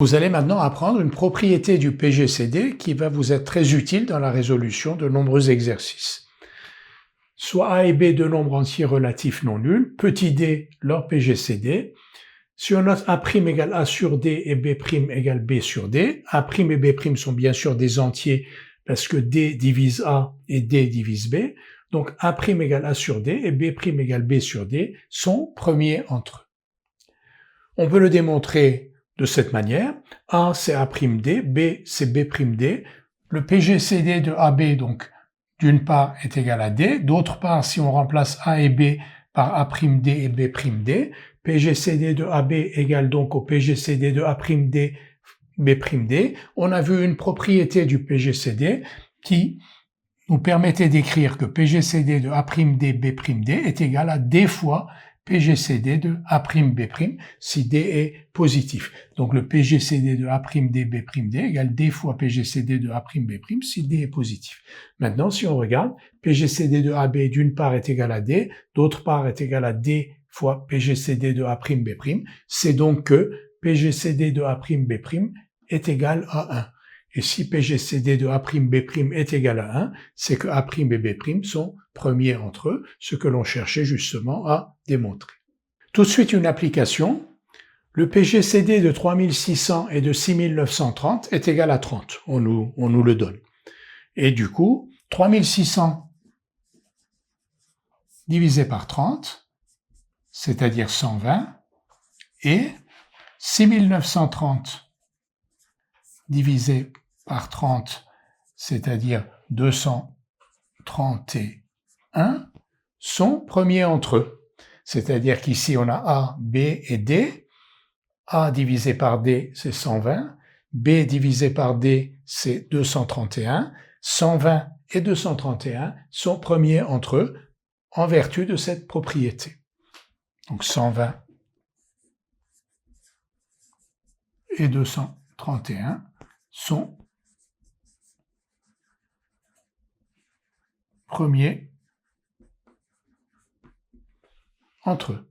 Vous allez maintenant apprendre une propriété du PGCD qui va vous être très utile dans la résolution de nombreux exercices. Soit A et B deux nombres entiers relatifs non nuls, petit d leur PGCD. Si on note A' égale A sur D et B' égale B sur D, A' et B' sont bien sûr des entiers parce que D divise A et D divise B. Donc A' égale A sur D et B' égale B sur D sont premiers entre eux. On peut le démontrer de cette manière. A c'est A'D, B c'est B'D. Le PGCD de AB, donc, d'une part, est égal à D. D'autre part, si on remplace A et B par A'D et B'D, PGCD de AB égale donc au PGCD de A'D, B'D. On a vu une propriété du PGCD qui nous permettait d'écrire que PGCD de A'D, B'D est égal à D fois PGCD de A'B' si D est positif. Donc le PGCD de A'D, B'D égale D fois PGCD de A'B' si D est positif. Maintenant, si on regarde, PGCD de AB d'une part est égal à D, d'autre part est égal à D fois PGCD de A'B'. C'est donc que PGCD de A'B' est égal à 1. Et si PGCD de A'B' est égal à 1, c'est que A' et B' sont premiers entre eux, ce que l'on cherchait justement à démontrer. Tout de suite une application. Le PGCD de 3600 et de 6930 est égal à 30. On nous le donne. Et du coup, 3600 divisé par 30, c'est-à-dire 120, et 6930 divisé par 30, c'est-à-dire 231, sont premiers entre eux. C'est-à-dire qu'ici, on a A, B et D. A divisé par D, c'est 120. B divisé par D, c'est 231. 120 et 231 sont premiers entre eux en vertu de cette propriété. Donc 120 et 231 sont premiers entre eux.